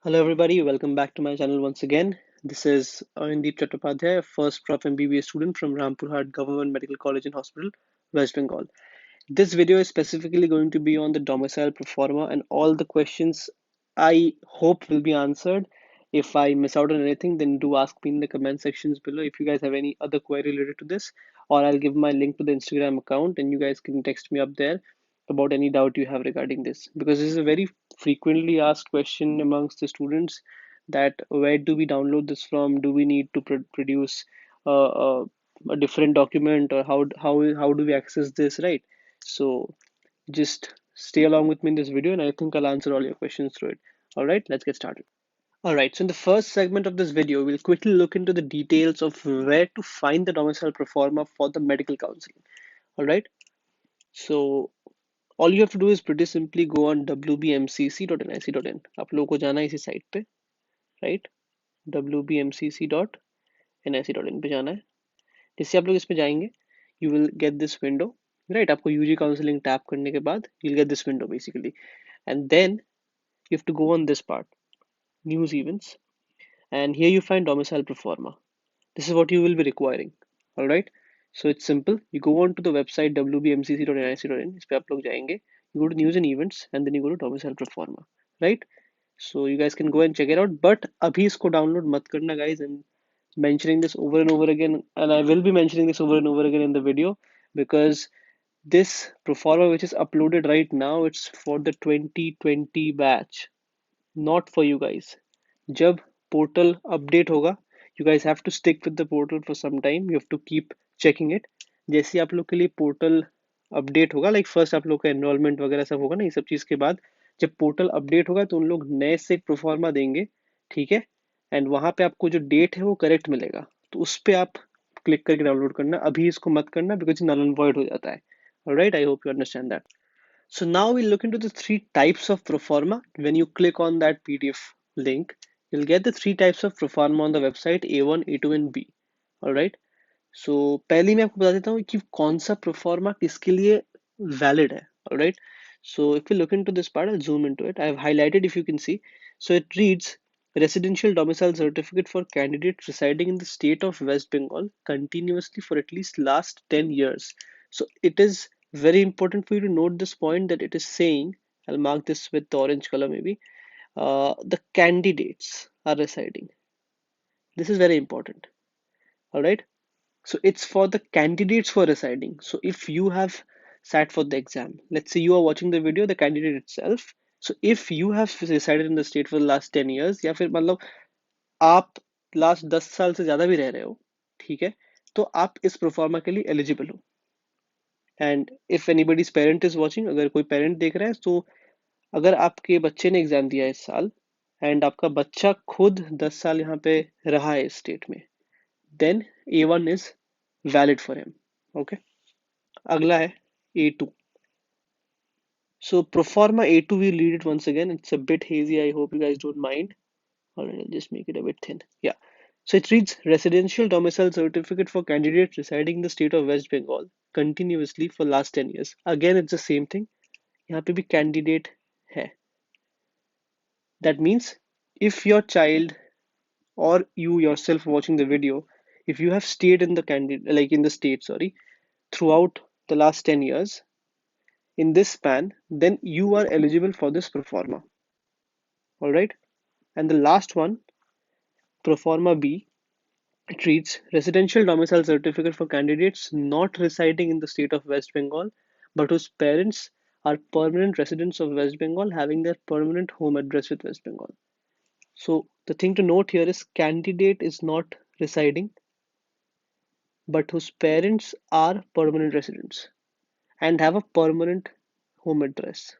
Hello everybody, welcome back to my channel once again. This is Neet Chattopadhyay, first Prof MBBS student from Rampurhat Government Medical College and Hospital, West Bengal. This video is specifically going to be on the Domicile Proforma and all the questions I hope will be answered. If I miss out on anything, then do ask me in the comment sections below if you guys have any other query related to this, or I'll give my link to the Instagram account and you guys can text me up there about any doubt you have regarding this, because this is a very frequently asked question amongst the students, that where do we download this from, do we need to produce a different document, or how do we access this, right? So just stay along with me in this video and I think I'll answer all your questions through it. All right, let's get started. All right, so in the first segment of this video, we'll quickly look into the details of where to find the domicile proforma for the medical counseling. All right, so all you have to do is pretty simply go on wbmcc.nic.in. आप लोगों को जाना है इसी site पे, right? wbmcc.nic.in पे जाना है. जैसे आप लोग इस पे जाएंगे, you will get this window, right? आपको UG counseling टैप करने के बाद you'll get this window basically, and then you have to go on this part, news events, and here you find domicile proforma. This is what you will be requiring. All right, so it's simple. You go on to the website wbmcc.nic.in. इस पे आप लोग जाएंगे, you go to news and events and then you go to domicile proforma, right? So you guys can go and check it out, but abhi isko download mat karna guys. And mentioning this over and over again, and I will be mentioning this over and over again in the video, because this proforma which is uploaded right now, it's for the 2020 batch, not for you guys. जब portal update होगा, you guys have to stick with the portal for some time. You have to keep checking it. जैसे ही आप लोग के लिए portal update होगा, like first आप लोग का enrollment वगैरह सब होगा ना, ये सब चीज़ के बाद जब portal update होगा तो उन लोग नए से एक proforma देंगे, ठीक है? एंड वहाँ पे आपको जो डेट है वो करेक्ट मिलेगा, तो उस पे आप क्लिक करके डाउनलोड करना. अभी इसको मत करना बिकॉज नल एंड वॉइड हो जाता है. Alright, I hope you understand that. So now we'll look into the three types of proforma. When you click on that PDF link, you'll get the three types of proforma on the website: A1, A2 and B. All right. So पहले मैं आपको बता देता हूँ कि कौन सा proforma किसके लिए valid है. All right. So if we look into this part, I'll zoom into it. I have highlighted if you can see. So it reads residential domicile certificate for candidates residing in the state of West Bengal continuously for at least last 10 years. So it is very important for you to note this point, that it is saying, I'll mark this with the orange color maybe, the candidates are residing. This is very important. All right. So it's for the candidates who are residing. So if you have sat for the exam, let's say you are watching the video, the candidate itself. So if you have resided in the state for the last 10 years, या फिर मतलब आप last 10 साल से ज्यादा भी रह रहे हो, ठीक है, तो आप इस प्रोफार्मा के लिए एलिजिबल हो. And if anybody's parent is watching, अगर कोई पेरेंट देख रहा है, तो अगर आपके बच्चे ने एग्जाम दिया है इस साल एंड आपका बच्चा खुद 10 साल यहाँ पे रहा है इस स्टेट में, then A1 is valid for him. Okay, अगला है A2. So proforma A2, we read it once again. It's a bit hazy. I hope you guys don't mind. All right, I'll just make it a bit thin. Yeah. So it reads residential domicile certificate for candidates residing in the state of West Bengal continuously for last 10 years. Again, it's the same thing. यहाँ पे भी candidate है. That means if your child or you yourself watching the video, if you have stayed in the candidate, like in the state, sorry, throughout the last 10 years in this span, then you are eligible for this proforma. All right. And the last one, proforma B, it reads residential domicile certificate for candidates not residing in the state of West Bengal, but whose parents are permanent residents of West Bengal, having their permanent home address with West Bengal. So the thing to note here is candidate is not residing, but whose parents are permanent residents and have a permanent home address.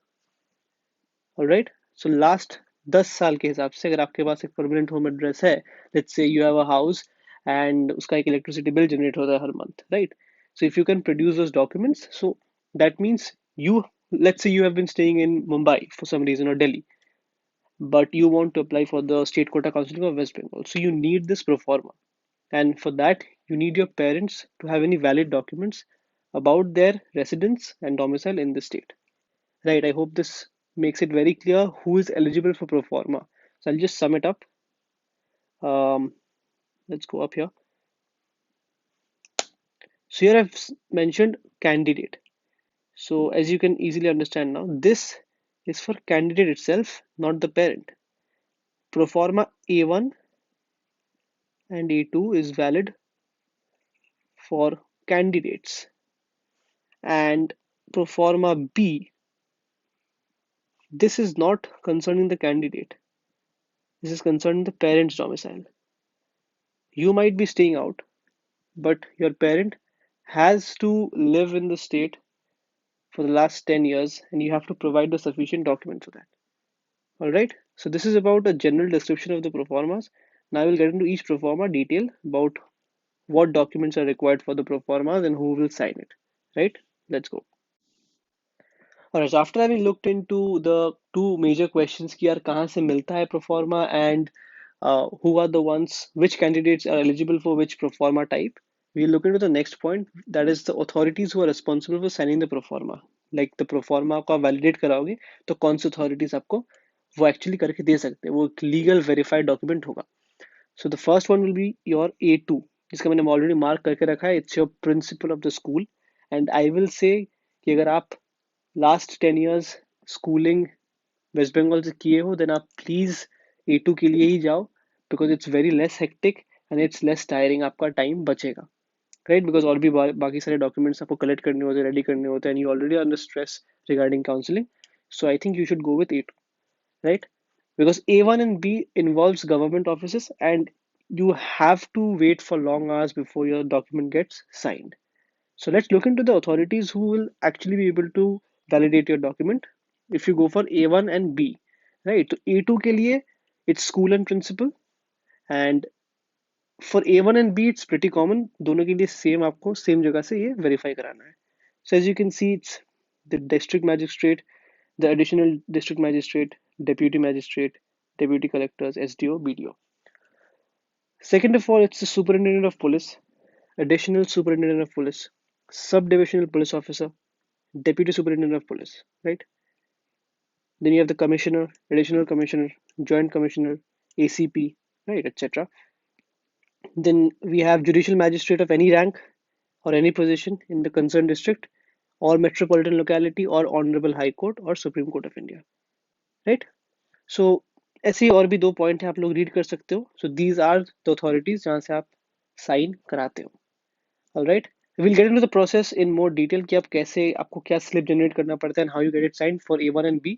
Alright, so last 10 साल के हिसाब से अगर आपके पास एक permanent home address है, let's say you have a house and उसका एक इलेक्ट्रिसिटी बिल जनरेट होता है हर month, right? So if you can produce those documents, so that means you, let's say you have been staying in Mumbai for some reason, or Delhi, but you want to apply for the state quota counseling of West Bengal, so you need this pro forma, and for that you need your parents to have any valid documents about their residence and domicile in the state. Right, I hope this makes it very clear who is eligible for Proforma. So I'll just sum it up. Let's go up here. So here I've mentioned candidate. So as you can easily understand now, this is for candidate itself, not the parent. Proforma A1 and A2 is valid for candidates, and proforma B, this is not concerning the candidate. This is concerning the parent's domicile. You might be staying out, but your parent has to live in the state for the last 10 years and you have to provide the sufficient documents for that. All right. So this is about a general description of the proformas. Now we'll get into each proforma detail about what documents are required for the proformas and who will sign it. Right? Let's go. Alright, so after having looked into the two major questions कि यार कहाँ से मिलता है proforma and who are the ones, which candidates are eligible for which proforma type, we look into the next point, that is the authorities who are responsible for signing the proforma. Like the proforma को आप validate कराओगे तो कौन से authorities आपको वो actually करके दे सकते हैं, वो एक legal verified document होगा. So the first one will be your A2, जिसका मैंने already mark करके रखा है, it's your principal of the school. And I will say कि अगर आप last 10 years schooling West Bengal से किए हो देन आप प्लीज A2 के लिए ही जाओ, because it's very less hectic and it's less tiring, आपका टाइम बचेगा, राइट. बिकॉज और भी बाकी सारे डॉक्यूमेंट्स आपको कलेक्ट करने होते हैं, रेडी करने होते हैं, and you already under stress regarding counselling. So I think you should go with A2, right? Because A1 and B involves government offices and you have to wait for long hours before your document gets signed. So let's look into the authorities who will actually be able to validate your document if you go for A1 and B, right? So A2 के लिए it's school and principal, and for A1 and B it's pretty common. दोनों के लिए same आपको same जगह से ये verify कराना है. So as you can see, it's the district magistrate, the additional district magistrate, deputy magistrate, deputy collectors, SDO, BDO. Second of all, it's the superintendent of police, additional superintendent of police, subdivisional police officer, deputy superintendent of police, right? Then you have the commissioner, additional commissioner, joint commissioner, ACP, right, etc. Then we have judicial magistrate of any rank or any position in the concerned district or metropolitan locality or honorable high court or supreme court of India, right? So ऐसे ही और भी दो point है, आप लोग read कर सकते हो. So these are the authorities जहाँ से आप साइन कराते हो. Alright, we'll get into the process in more detail कि आप कैसे, आपको क्या slip generate करना पड़ता है and how you get it signed for A1 and B.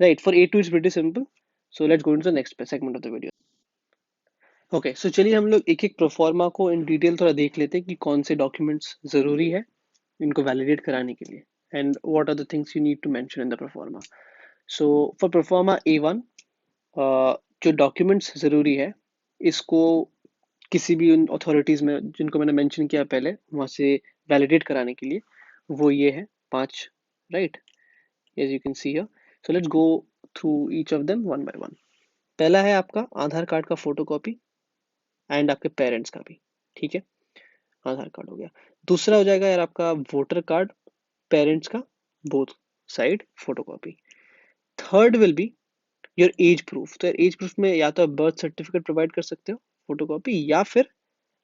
Right, for A2 it's pretty simple. So let's go into the next segment of the video. Okay, so चलिए हम लोग एक एक प्रोफॉर्मा को in detail थोड़ा देख लेते हैं कि कौन से डॉक्यूमेंट्स ज़रूरी है इनको वैलिडेट कराने के लिए and what are the things you need to mention in the proforma. So for proforma A1, जो डॉक्यूमेंट्स ज़रूरी है इसको किसी भी उन अथॉरिटीज़ में जिनको मैंने मेंशन किया पहले वहाँ से वैलिडेट कराने के लिए, वो ये है 5, right, as you can see here. So let's go through each of them one by one. पहला है आपका आधार कार्ड का फोटोकॉपी एंड आपके पेरेंट्स का भी, ठीक है, आधार कार्ड हो गया. दूसरा हो जाएगा यार आपका वोटर कार्ड, पेरेंट्स का both side photocopy. Third will be your age proof. तो एज प्रूफ में या तो बर्थ सर्टिफिकेट प्रोवाइड कर सकते हो फोटोकॉपी या फिर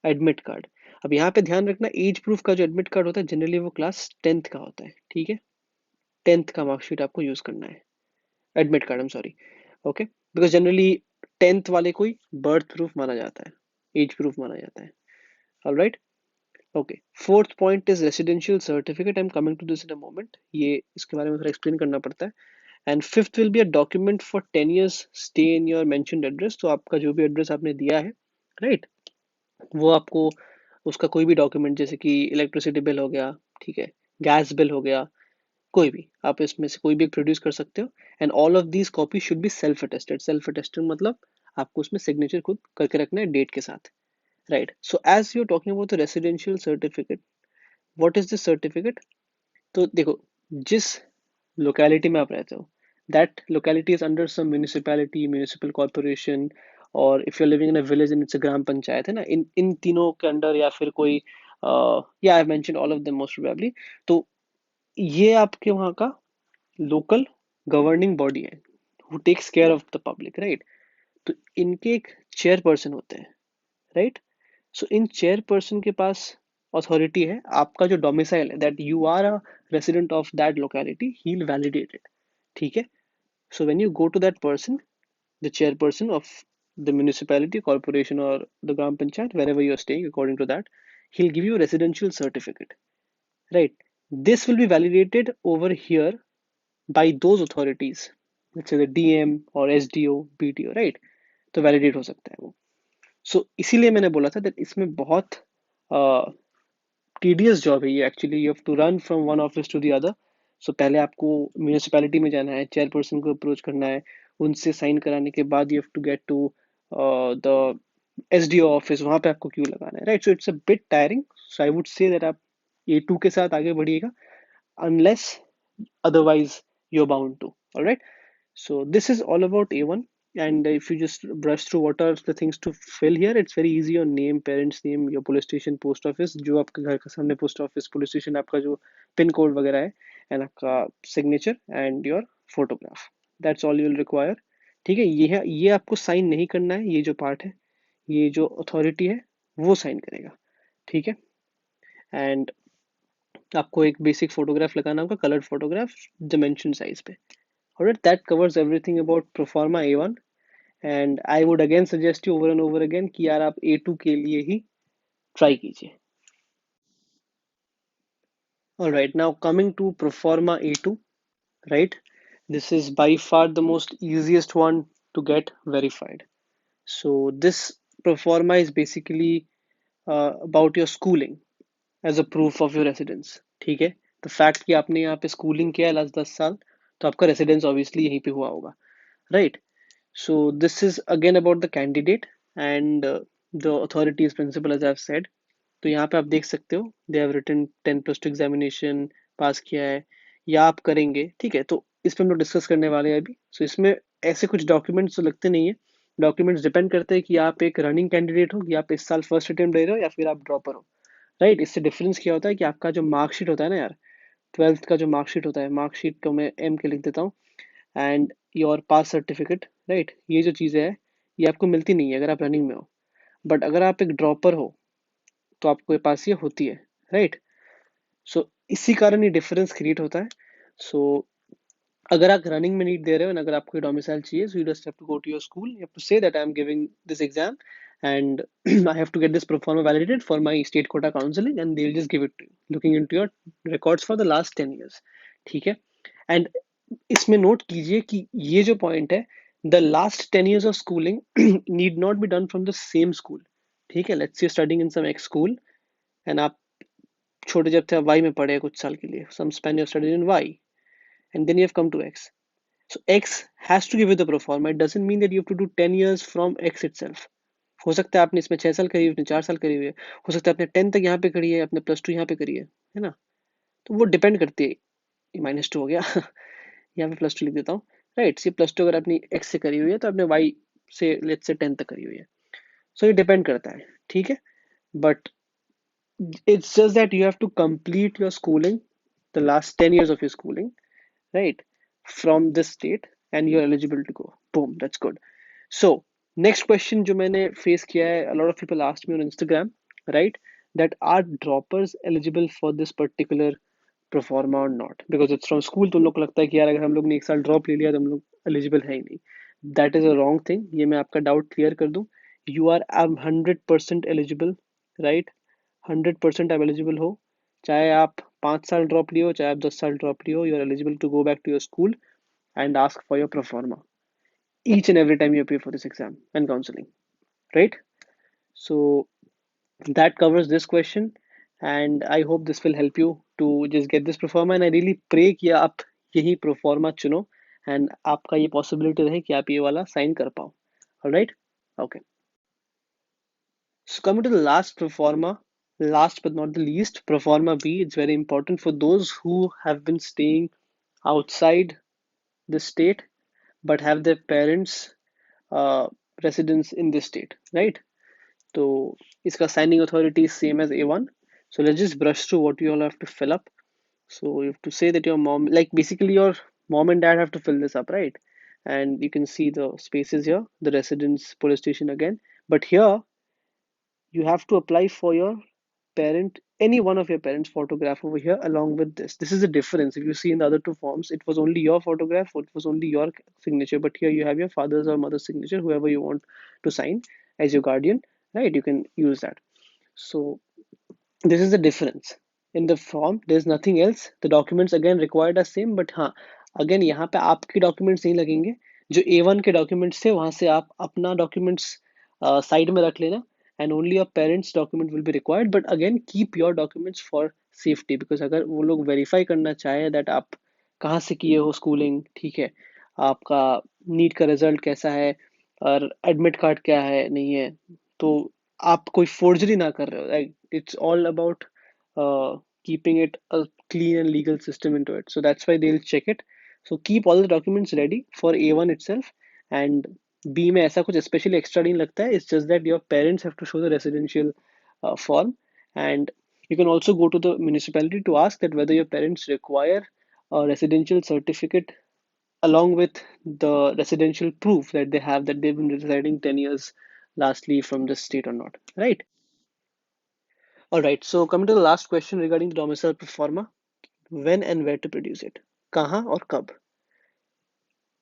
एडमिट कार्ड. अब यहाँ पे ध्यान रखना, एज प्रूफ का जो एडमिट कार्ड होता है जनरली वो क्लास 10th का होता है, ठीक है, 10th का मार्कशीट आपको यूज करना है, admit card, I am sorry, okay, because generally 10th वाले को ही बर्थ प्रूफ माना जाता है, एज प्रूफ माना जाता है. Alright, okay. Fourth point is residential certificate. I am coming to this in a moment, ये इसके बारे में थोड़ा एक्सप्लेन करना पड़ता है. And fifth will be a document for 10 years stay in your mentioned address. तो आपका जो भी एड्रेस आपने दिया है, राइट, वो आपको उसका कोई भी डॉक्यूमेंट जैसे कि इलेक्ट्रिसिटी बिल हो गया, ठीक है, गैस बिल हो गया, कोई भी आप इसमें से कोई भी प्रोड्यूस कर सकते हो. And all of these copy should be self attested. Self attested मतलब आपको उसमें सिग्नेचर खुद करके रखना है डेट के साथ, right. So as you talking about the residential certificate, what is this certificate? तो देखो, जिस लोकेलिटी में आप रहते हो, that locality is under some municipality, municipal corporation, और if you are living in a village and it's a gram panchayat है ना, इन तीनों के अंडर, या फिर कोई या I mentioned all of them most probably. तो ये आपके वहाँ का लोकल गवर्निंग बॉडी है who takes care of the public, right. तो इनके एक चेयरपर्सन होते हैं, राइट। सो इन चेयरपर्सन के पास अथॉरिटी है, आपका जो डोमिसाइल है, that you are a resident of that locality, he will validate it, ठीक है। So when you go to that person, the chairperson of the municipality, corporation, or the gram panchayat, wherever you're staying, according to that, he'll give you a residential certificate, right? This will be validated over here by those authorities, let's say the DM or SDO, BDO, right? तो validate हो सकता है वो। सो इसीलिए मैंने बोला था that इसमें बहुत टीडियस जॉब है ये actually. You have to run from one office to the other. So पहले आपको म्यूनिसिपैलिटी में जाना है, चेयरपर्सन को अप्रोच करना है, उनसे साइन कराने के बाद you have to get to the SDO office, वहां पे आपको क्यू लगाना है, right. So it's a bit tiring. So I would say that आप A2 के साथ आगे बढ़िएगा, unless otherwise you're bound to, all right। so this is all about A1, and if you just brush through what are the things to fill here, it's very easy। your name, parents name, your police station, post office, जो आपके घर का सामने post office, police station, आपका जो pin code वगैरह है, and आपका signature and your photograph, that's all you will require, ठीक है। ये आपको साइन नहीं करना है, ये जो पार्ट है, ये जो अथॉरिटी है वो साइन करेगा, ठीक है। एंड आपको एक बेसिक फोटोग्राफ लगाना होगा, कलर्ड फोटोग्राफ, डिमेंशन साइज पे। Alright, that covers everything about Proforma A1, and I would again suggest you over and over again कि यार आप A2 के लिए ही try कीजिए। Alright, now coming to Proforma A2, right? This is by far the most easiest one to get verified. So this Proforma is basically about your schooling as a proof of your residence, ठीक है। the fact कि आपने यहाँ पे schooling किया है last 10 साल, तो आपका residence obviously यहीं पे हुआ होगा, right? So this is again about the candidate and the authority's principal, as I've said। तो यहाँ पे आप देख सकते हो they have written 10+2 examination पास किया है, या आप करेंगे, ठीक है। तो इस पे हम लोग डिस्कस करने वाले हैं अभी। सो इसमें ऐसे कुछ डॉक्यूमेंट्स तो लगते नहीं है। डॉक्यूमेंट्स डिपेंड करते हैं कि आप एक रनिंग कैंडिडेट हो, या आप इस साल फर्स्ट अटेम्प्ट दे रहे हो, या फिर आप ड्रॉपर हो, राइट। इससे डिफरेंस क्या होता है कि आपका जो मार्कशीट होता है ना यार, 12th का जो मार्कशीट होता है, मार्कशीट को मैं M के लिख देता हूँ, and your pass certificate, right. ये जो चीज़ें है ये आपको मिलती नहीं है अगर आप रनिंग में हो, बट अगर आप एक ड्रॉपर हो तो आपके पास ये होती है, राइट। सो इसी कारण ये डिफरेंस क्रिएट होता है। सो अगर आप रनिंग में नीट दे रहे हो, अगर आपको डोमिसाइल चाहिए, so you just have to go to your school, you have to say that I am giving this exam and I have to get this proforma validated for my state quota counseling, and they'll just give it to you, looking into your records for the last 10 years, ठीक है। And इसमें note कीजिए कि ये जो point है, the last 10 years of schooling need not be done from the same school, ठीक है। Let's say studying in some X school, and आप छोटे जब थे वाई में पढ़े कुछ साल के लिए, some span you studied in Y, and then you have come to X. So X has to give you the proforma, it doesn't mean that you have to do 10 years from X itself. हो सकता है आपने इसमें 6 साल करी हुई, आपने 4 साल करी हुई है, हो सकता है आपने 10 तक यहाँ पे करी है, आपने +2 यहाँ पे करी है ना। तो वो डिपेंड करती है। ये -2 हो गया यहाँ पे +2 लिख देता हूँ, राइट। सी +2 अगर अपनी एक्स से करी हुई है, तो आपने वाई से लेट्स से 10 तक करी हुई है। सो ये डिपेंड करता है, ठीक है। But it's just that you have to complete your schooling, the last 10 years of your schooling, right, from this state, and you're eligible to go, boom, that's good। So next question जो मैंने face किया है, a lot of people asked me on Instagram, right, that are droppers eligible for this particular proforma और not, because it's from school. तो उन लोग को लगता है कि यार अगर हम लोग ने एक साल ड्रॉप ले लिया तो हम लोग एलिजिबल है ही नहीं। That is a wrong thing. ये मैं आपका डाउट क्लियर कर दूं, यू आर 100% एलिजिबल, राइट। 100% आप एलिजिबल हो, चाहे आप 5 साल ड्रॉप लियो, चाहे आप 10 साल ड्रॉप लियो, you are eligible to go back to your school and ask for your proforma each and every time you appear for this exam and counseling, right? So that covers this question, and I hope this will help you to just get this proforma, and I really pray कि आप यही proforma चुनो, and आपका ये possibility रहे कि आप ये वाला sign कर पाओ। all right, okay। So coming to the last proforma, last but not the least, proforma B, it's very important for those who have been staying outside the state but have their parents uh, residence in this state, right? So इसका signing authority is same as A1। So let's just brush through what you all have to fill up। So you have to say that your mom, like basically your mom and dad have to fill this up, right? and you can see the spaces here, the residence police station again. But here you have to apply for your parent, any one of your parents' photograph over here along with this. This is the difference. If you see in the other two forms, it was only your photograph, it was only your signature, but here you have your father's or mother's signature, whoever you want to sign as your guardian, right? You can use that. So this is the difference. In the form there's nothing else, the documents again required are same, but हाँ again यहाँ पे आपके documents नहीं लगेंगे, जो A1 के documents थे वहां से आप अपना documents side में रख लेना, and only your parents document will be required, but again keep your documents for safety, because अगर वो लोग verify करना चाहे that आप कहाँ से किए हो schooling, ठीक है, आपका नीट का रिजल्ट कैसा है और एडमिट कार्ड क्या है नहीं है, तो आप कोई फोर्जरी ना कर रहे हो, right? It's all about keeping it a clean and legal system into it, so that's why they'll check it. So keep all the documents ready for A1 itself, and B में ऐसा कुछ especially extra नहीं लगता है, it's just that your parents have to show the residential form, and you can also go to the municipality to ask that whether your parents require a residential certificate along with the residential proof that they have that they've been residing 10 years lastly from the state or not, right? All right, so coming to the last question regarding the domicile proforma, when and where to produce it? Kaha or kab?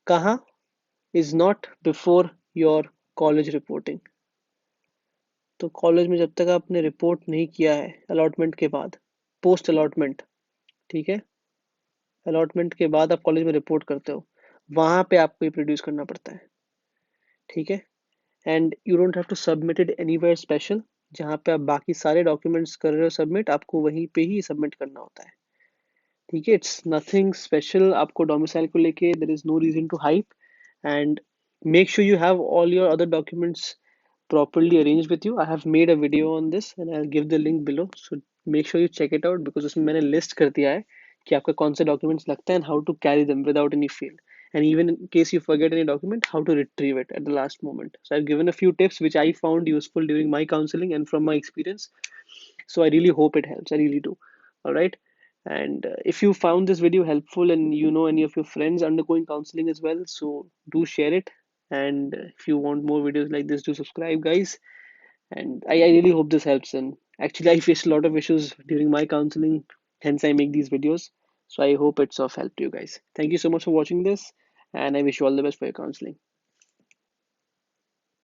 Kaha is not before your college reporting. तो college में जब तक आपने report नहीं किया है allotment के बाद, पोस्ट अलॉटमेंट, ठीक है, अलॉटमेंट के बाद आप कॉलेज में रिपोर्ट करते हो, वहां पे आपको ये प्रोड्यूस करना पड़ता है, ठीक है। And you don't have to submit it anywhere special, जहाँ पे आप बाकी सारे डॉक्यूमेंट्स कर रहे हो सबमिट, आपको वहीं पे ही सबमिट करना होता है, ठीक है। इट्स नथिंग स्पेशल आपको डोमिसाइल को लेके, there is no reason to hype, and make sure you have all your other documents properly arranged with you. I have made a video on this and I'll give the link below, so make sure you check it out, because उसमें मैंने list कर दिया है कि आपका कौन से documents लगता है and how to carry them without any fail, and even in case you forget any document, how to retrieve it at the last moment. So I've given a few tips which I found useful during my counseling and from my experience, so I really hope it helps, I really do. All right, and if you found this video helpful and you know any of your friends undergoing counseling as well, so do share it, and if you want more videos like this, do subscribe guys. And I really hope this helps, and actually I faced a lot of issues during my counseling, hence I make these videos, so I hope it's of help to you guys. Thank you so much for watching this, and I wish you all the best for your counseling.